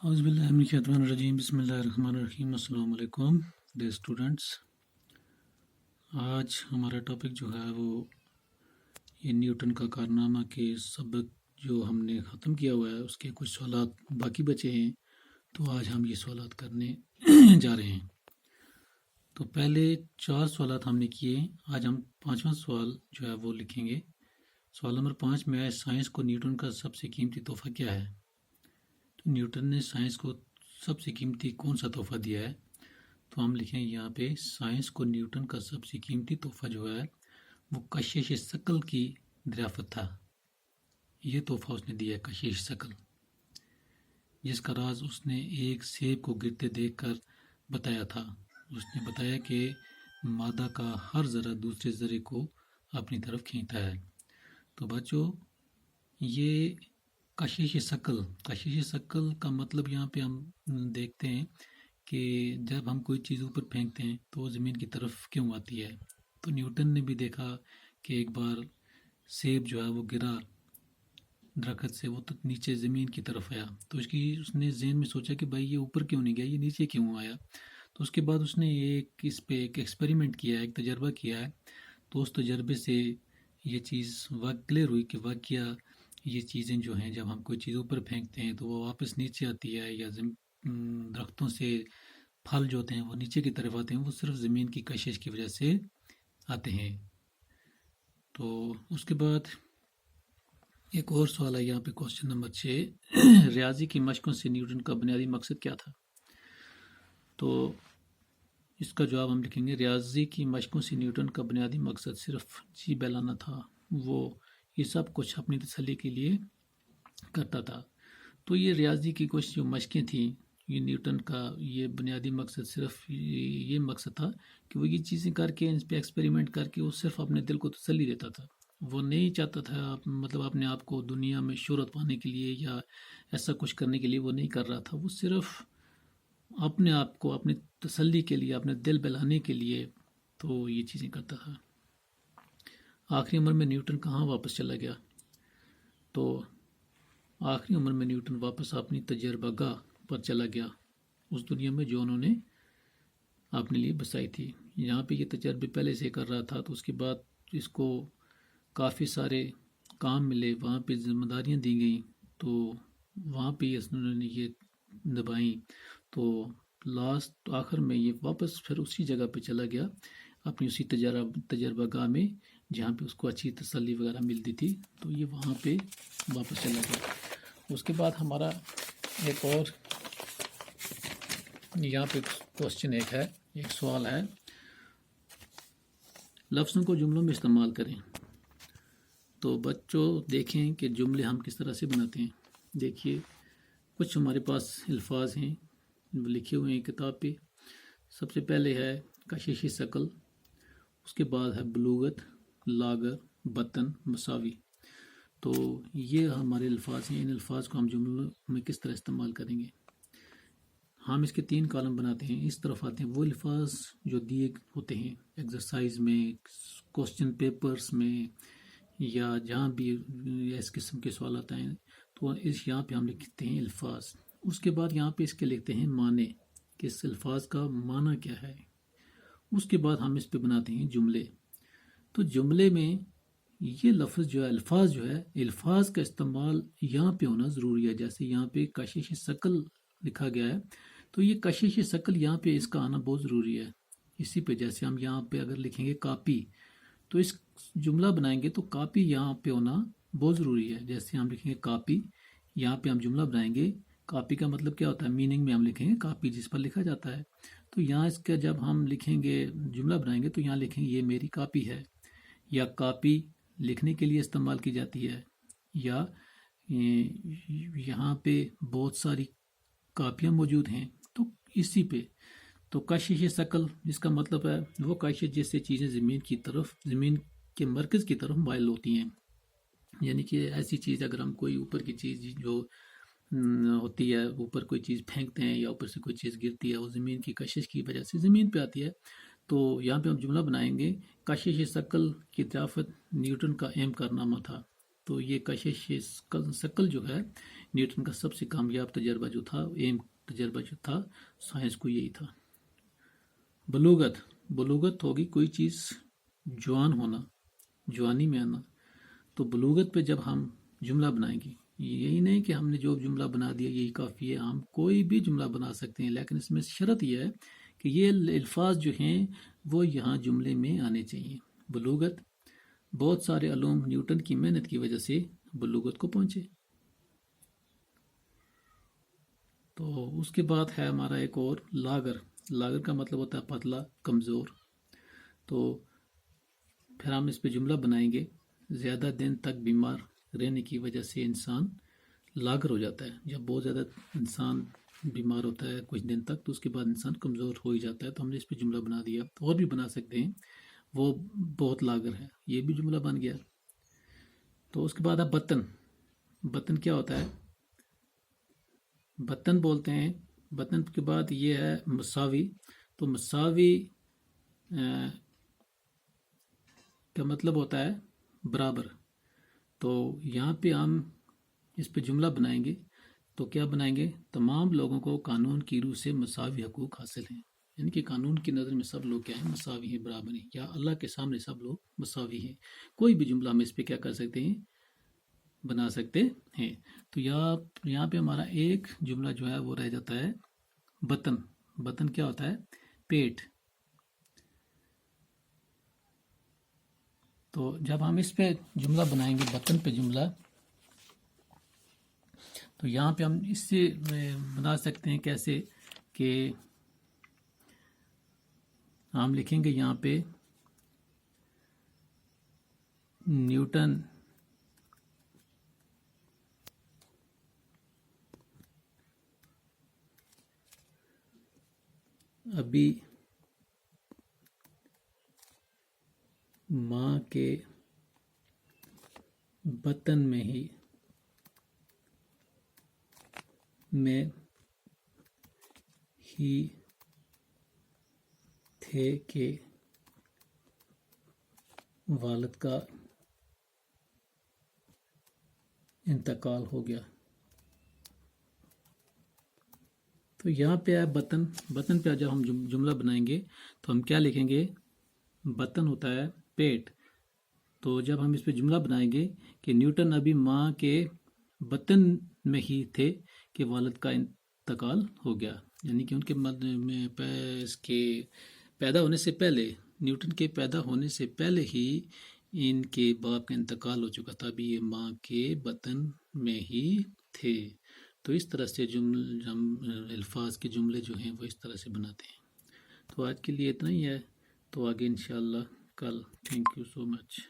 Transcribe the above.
اعوذ باللہ من الشیطان الرجیم بسم اللہ الرحمن الرحیم السلام علیکم ڈیئر اسٹوڈنٹس۔ آج ہمارا ٹاپک جو ہے وہ یہ نیوٹن کا کارنامہ کے سبق جو ہم نے ختم کیا ہوا ہے اس کے کچھ سوالات باقی بچے ہیں، تو آج ہم یہ سوالات کرنے جا رہے ہیں۔ تو پہلے 4 سوالات ہم نے کیے، آج ہم 5واں سوال جو ہے وہ لکھیں گے۔ سوال نمبر 5 میں ہے سائنس کو نیوٹن کا سب سے قیمتی تحفہ کیا ہے؟ نیوٹن نے سائنس کو سب سے قیمتی کون سا تحفہ دیا ہے؟ تو ہم لکھیں یہاں پہ سائنس کو نیوٹن کا سب سے قیمتی تحفہ جو ہے وہ کشش ثقل کی دریافت تھا۔ یہ تحفہ اس نے دیا ہے، کشش ثقل، جس کا راز اس نے ایک سیب کو گرتے دیکھ کر بتایا تھا۔ اس نے بتایا کہ مادہ کا ہر ذرہ دوسرے ذرے کو اپنی طرف کھینچتا ہے۔ تو بچوں، یہ کشش ثقل کا مطلب یہاں پہ ہم دیکھتے ہیں کہ جب ہم کوئی چیز اوپر پھینکتے ہیں تو وہ زمین کی طرف کیوں آتی ہے۔ تو نیوٹن نے بھی دیکھا کہ ایک بار سیب جو ہے وہ گرا درخت سے، وہ تو نیچے زمین کی طرف آیا، تو اس نے ذہن میں سوچا کہ بھائی یہ اوپر کیوں نہیں گیا، یہ نیچے کیوں آیا۔ تو اس کے بعد اس نے اس پہ ایک ایکسپیریمنٹ کیا ہے، ایک تجربہ کیا ہے۔ تو اس تجربے سے یہ چیز کلیئر ہوئی کہ واقعہ یہ چیزیں جو ہیں جب ہم کوئی چیز اوپر پھینکتے ہیں تو وہ واپس نیچے آتی ہے، یا درختوں سے پھل جو ہوتے ہیں وہ نیچے کی طرف آتے ہیں، وہ صرف زمین کی کشش کی وجہ سے آتے ہیں۔ تو اس کے بعد ایک اور سوال ہے یہاں پہ، کوشچن نمبر 6، ریاضی کی مشقوں سے نیوٹن کا بنیادی مقصد کیا تھا؟ تو اس کا جواب ہم لکھیں گے ریاضی کی مشقوں سے نیوٹن کا بنیادی مقصد صرف جی بہلانا تھا۔ وہ یہ سب کچھ اپنی تسلی کے لیے کرتا تھا۔ تو یہ ریاضی کی کچھ جو مشقیں تھیں، یہ نیوٹن کا یہ بنیادی مقصد صرف یہ مقصد تھا کہ وہ یہ چیزیں کر کے ان پہ ایکسپیریمنٹ کر کے وہ صرف اپنے دل کو تسلی دیتا تھا۔ وہ نہیں چاہتا تھا مطلب اپنے آپ کو دنیا میں شہرت پانے کے لیے یا ایسا کچھ کرنے کے لیے وہ نہیں کر رہا تھا، وہ صرف اپنے آپ کو اپنی تسلی کے لیے، اپنے دل بہلانے کے لیے تو یہ چیزیں کرتا تھا۔ آخری عمر میں نیوٹن کہاں واپس چلا گیا؟ تو آخری عمر میں نیوٹن واپس اپنی تجربہ گاہ پر چلا گیا، اس دنیا میں جو انہوں نے اپنے لیے بسائی تھی۔ یہاں پہ یہ تجربے پہلے سے کر رہا تھا، تو اس کے بعد اس کو کافی سارے کام ملے، وہاں پہ ذمہ داریاں دی گئیں، تو وہاں پہ انہوں نے یہ نبھائیں، تو لاسٹ آخر میں یہ واپس پھر اسی جگہ پہ چلا گیا، اپنی اسی تجربہ گاہ میں جہاں پہ اس کو اچھی تسلی وغیرہ ملتی تھی، تو یہ وہاں پہ واپس چلا گیا۔ اس کے بعد ہمارا ایک اور یہاں پہ کوشچن ایک سوال ہے، لفظوں کو جملوں میں استعمال کریں۔ تو بچوں دیکھیں کہ جملے ہم کس طرح سے بناتے ہیں۔ دیکھیے کچھ ہمارے پاس الفاظ ہیں وہ لکھے ہوئے ہیں کتاب پہ۔ سب سے پہلے ہے کشش ثقل، اس کے بعد ہے بلوغت، لاغر، بطن، مساوی۔ تو یہ ہمارے الفاظ ہیں، ان الفاظ کو ہم جملوں میں کس طرح استعمال کریں گے۔ ہم اس کے 3 کالم بناتے ہیں۔ اس طرف آتے ہیں وہ الفاظ جو دیے ہوتے ہیں ایکسرسائز میں، کوسچن پیپرز میں، یا جہاں بھی اس قسم کے سوالات آئیں، تو یہاں پہ ہم لکھتے ہیں الفاظ۔ اس کے بعد یہاں پہ اس کے لکھتے ہیں معنی، کہ اس الفاظ کا معنی کیا ہے۔ اس کے بعد ہم اس پہ بناتے ہیں جملے۔ تو جملے میں یہ لفظ جو ہے، الفاظ کا استعمال یہاں پہ ہونا ضروری ہے۔ جیسے یہاں پہ کشش ثقل لکھا گیا ہے، تو یہ کشش ثقل یہاں پہ اس کا آنا بہت ضروری ہے۔ اسی پہ جیسے ہم یہاں پہ اگر لکھیں گے کاپی، تو اس جملہ بنائیں گے تو کاپی یہاں پہ ہونا بہت ضروری ہے۔ جیسے ہم لکھیں گے کاپی، یہاں پہ ہم جملہ بنائیں گے، کاپی کا مطلب کیا ہوتا ہے، میننگ میں ہم لکھیں گے کاپی جس پر لکھا جاتا ہے۔ تو یہاں اس کا جب ہم لکھیں گے جملہ بنائیں گے تو یہاں لکھیں گے یہ میری کاپی ہے، یا کاپی لکھنے کے لیے استعمال کی جاتی ہے، یا یہاں پہ بہت ساری کاپیاں موجود ہیں۔ تو اسی پہ تو کشش ثقل جس کا مطلب ہے وہ کشش جس سے چیزیں زمین کے مرکز کی طرف مائل ہوتی ہیں، یعنی کہ ایسی چیز اگر ہم کوئی اوپر کی چیز جو ہوتی ہے، اوپر کوئی چیز پھینکتے ہیں یا اوپر سے کوئی چیز گرتی ہے، وہ زمین کی کشش کی وجہ سے زمین پہ آتی ہے۔ تو یہاں پہ ہم جملہ بنائیں گے کشش ثقل کی دریافت نیوٹن کا اہم کارنامہ تھا۔ تو یہ کشش ثقل جو ہے نیوٹن کا سب سے کامیاب تجربہ جو تھا، تجربہ جو تھا سائنس کو یہی تھا۔ بلوغت ہوگی کوئی چیز جوان ہونا، جوانی میں آنا۔ تو بلوغت پہ جب ہم جملہ بنائیں گے، یہی نہیں کہ ہم نے جو جملہ بنا دیا یہی کافی ہے، ہم کوئی بھی جملہ بنا سکتے ہیں، لیکن اس میں شرط یہ ہے کہ یہ الفاظ جو ہیں وہ یہاں جملے میں آنے چاہیے۔ بلوغت، بہت سارے علوم نیوٹن کی محنت کی وجہ سے بلوغت کو پہنچے۔ تو اس کے بعد ہے ہمارا ایک اور لاغر کا مطلب ہوتا ہے پتلا، کمزور۔ تو پھر ہم اس پہ جملہ بنائیں گے، زیادہ دن تک بیمار رہنے کی وجہ سے انسان لاغر ہو جاتا ہے۔ جب بہت زیادہ انسان بیمار ہوتا ہے کچھ دن تک تو اس کے بعد انسان کمزور ہو ہی جاتا ہے، تو ہم نے اس پہ جملہ بنا دیا۔ اور بھی بنا سکتے ہیں، وہ بہت لاغر ہے، یہ بھی جملہ بن گیا۔ تو اس کے بعد اب بطن کیا ہوتا ہے؟ بطن بولتے ہیں، بطن کے بعد یہ ہے مساوی۔ تو مساوی کا مطلب ہوتا ہے برابر۔ تو یہاں پہ ہم اس پہ جملہ بنائیں گے تو کیا بنائیں گے؟ تمام لوگوں کو قانون کی روح سے مساوی حقوق حاصل ہیں، یعنی کہ قانون کی نظر میں سب لوگ کیا ہیں؟ مساوی ہیں، برابر ہیں، یا اللہ کے سامنے سب لوگ مساوی ہیں۔ کوئی بھی جملہ ہم اس پہ کیا کر سکتے ہیں؟ بنا سکتے ہیں۔ تو یہاں پہ ہمارا ایک جملہ جو ہے وہ رہ جاتا ہے بطن کیا ہوتا ہے؟ پیٹ۔ تو جب ہم اس پہ جملہ بنائیں گے، بطن پہ جملہ، تو یہاں پہ ہم اس سے بنا سکتے ہیں کیسے کہ ہم لکھیں گے یہاں پہ نیوٹن ابھی ماں کے بطن میں ہی تھے کہ والد کا انتقال ہو گیا۔ تو یہاں پہ ہے بطن پہ جب ہم جملہ بنائیں گے تو ہم کیا لکھیں گے؟ بطن ہوتا ہے پیٹ۔ تو جب ہم اس پہ جملہ بنائیں گے کہ نیوٹن ابھی ماں کے بطن میں ہی تھے کہ والد کا انتقال ہو گیا، یعنی کہ ان کے پیدا ہونے سے پہلے، نیوٹن کے پیدا ہونے سے پہلے ہی ان کے باپ کا انتقال ہو چکا تھا، ابھی یہ ماں کے بطن میں ہی تھے۔ تو اس طرح سے الفاظ کے جملے جو ہیں وہ اس طرح سے بناتے ہیں۔ تو آج کے لیے اتنا ہی ہے، تو آگے انشاءاللہ کل۔ Thank you so much.